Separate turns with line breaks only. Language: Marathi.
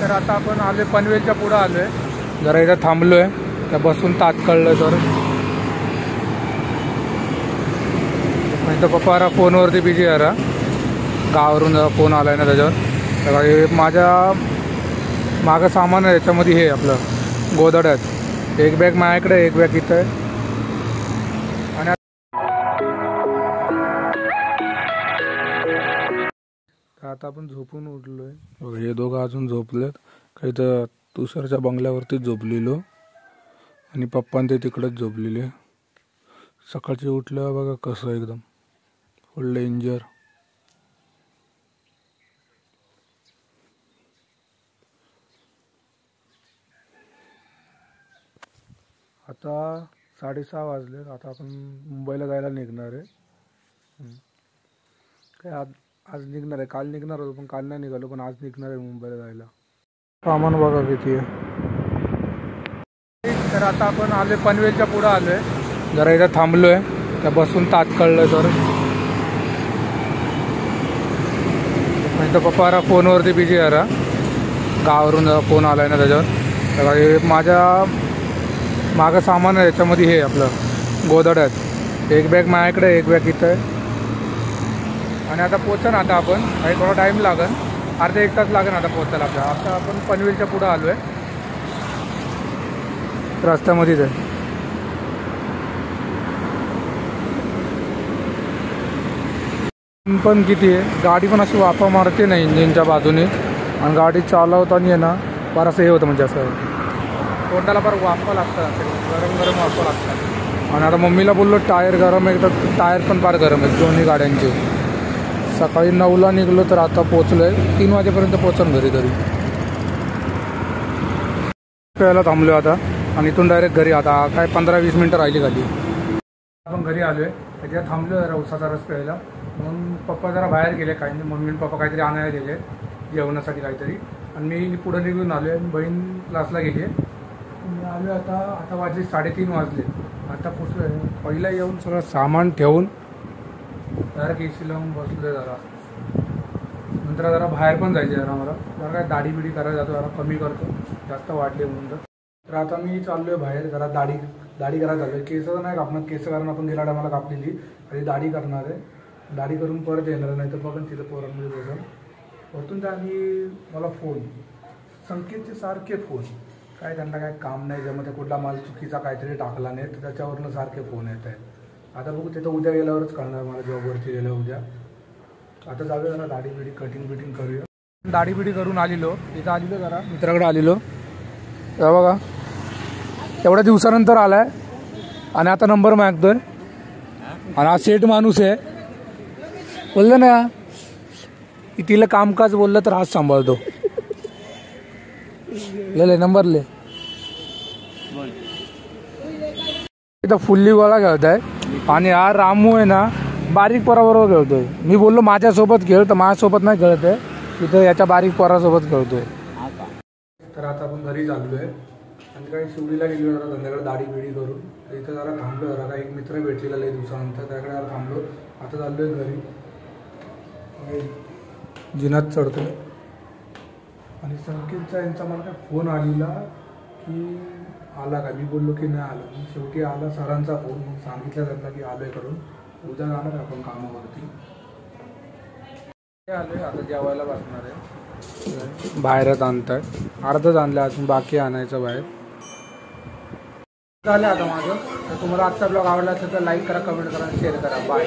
तर आता आपण आलोय पनवेलच्या पुढे आलोय, जरा इथं थांबलोय त्या बसून तात कळलं तर म्हणजे पप्पा फोनवरती बिझी जरा गावावरून जरा फोन आलाय ना त्याच्यावर। तर माझ्या मागं सामान आहे याच्यामध्ये, हे आपलं गोदड्यात एक बॅग माझ्याकडे एक बॅग इथं आहे। आणि आता आपण झोपून उठलोय, हे दोघं अजून झोपलेत, काही तर तुषारच्या बंगल्यावरतीच झोपलेलो आणि पप्पा ते तिकडेच झोपलेले। सकाळचे उठलं बघा कसं एकदम फुल डेंजर। आता 6:30 वाजले, आता आपण मुंबईला जायला निघणार आहे। काय आज निघणार आहे, काल निघणार होतो पण काल नाही निघालो, पण आज निघणार आहे मुंबईला जायला। सामान बघा किती आहे। तर आता आपण आलोय पनवेलच्या पुढे आलोय, जरा इथं थांबलोय त्या बसून तात कळलं तर म्हणजे पप्पा फोनवरती बिझी जरा गावावरून जरा फोन आलाय ना त्याच्यावर। तर माझ्या मागं सामान आहे याच्यामध्ये, हे आपलं गोदड्यात एक बॅग माझ्याकडे एक बॅग इथं आहे। आणि आता पोचन आता आपण काही थोडा टाईम लागेल, अर्धा एक तास लागेल आता पोचायला आपल्याला। आता आपण पनवेलच्या पुढे आलोय, रस्त्यामध्येच आहे। पण किती आहे, गाडी पण अशी वाफा मारते ना इंजिनच्या बाजूने, आणि गाडी चालवताना आहे ना फार असं हे होतं, म्हणजे असं तोंडाला फार वाफा लागतात, गरम गरम वाफा लागतात। आणि आता मम्मीला बोललो टायर गरम आहे, तर टायर पण फार गरम आहेत दोन्ही गाड्यांचे। सकाळी 9ला निघलो तर आता पोचलोय 3 वाजेपर्यंत पोचन घरी तरी। प्यायला थांबलो आता आणि इथून डायरेक्ट घरी, आता काय 15-20 मिनटं राहिली खाली। आपण घरी आलोय, त्याच्यात थांबलो जरा उसाचा रस प्यायला, म्हणून पप्पा जरा बाहेर गेले, काही नाही मम्मी आणि पप्पा काहीतरी आणायला गेले जेवणासाठी काहीतरी, आणि मी पुढे निघून आलो आहे। बहीण क्लासला गेली आहे, मी आलो आता वाजले 3:30 वाजले, आता पोचलो आहे। पहिला येऊन सगळं सामान ठेवून डायरेक्ट AC लावून बसलो जरा, नंतर जरा बाहेर पण जायचं जरा, मला जरा काय दाढी बिडी करायला जातो, जरा कमी करतो, जास्त वाढले म्हणून। तर आता मी चाललोय बाहेर, जरा दाढी करायला चाललोय। केस नाही कापणार, केस कारण आपण गेल्या टायमाला कापलेली, आणि दाढी करणार आहे, दाढी करून परत येणार, नाही तर बघून तिथं पोरांमध्ये बसून वरतून आणि मला फोन, संकेतचे सारखे फोन, काय त्यांना काय काम नाही, ज्यामध्ये कुठला माल चुकीचा काहीतरी टाकला नाही तर त्याच्यावरनं सारखे फोन येत आहेत। आता बघू तिथं उद्या गेल्यावरच कळणार मला, जॉबवरती गेलं उद्या। आता जाऊया जरा दाढी बिडी कटिंग करूया। दाढी बिडी करून आलेलो, इथं आलेलो जरा मित्राकडे आलेलो, बघा एवढ्या दिवसानंतर आलाय आणि आता नंबर मागतोय। आणि हा सेठ माणूस आहे, बोललं ना तिला कामकाज बोललं तर हाच सांभाळतो। ले नंबर ले, इथं फुल्ली गोळा खेळताय, आणि हा रामू आहे ना बारीक पोराबरोबर खेळतोय। मी बोललो माझ्यासोबत खेळ, तर माझ्यासोबत नाही खेळत आहे, इथं याच्या बारीक पोरासोबत खेळतोय। तर आता आपण घरी चाललोय, आणि काही शिवडीला गेलो जरा संध्याकाळी दाढी बिडी करून, इथं जरा थांबलो, जरा काही एक मित्र भेटलेला लई दिवसानंतर, त्याकडे जरा थांबलो। आता चाललोय घरी, जिनात चढतोय। आणि संकेतचा यांचा मला काय फोन आलेला की आला का, मी बोललो की नाही आला, मग शेवटी आला सरांचा फोन, मग सांगितलं त्यांना की आलोय करून, उद्या जाणार आपण कामावरती। आलोय आता जेवायला बसणार आहे, बाहेरच आणताय, अर्धच आणलं अजून बाकी आणायचं बाहेर। झालं आता माझं। तर तुम्हाला आजचा ब्लॉग आवडला असेल तर लाईक करा, कमेंट करा, शेअर करा, बाय।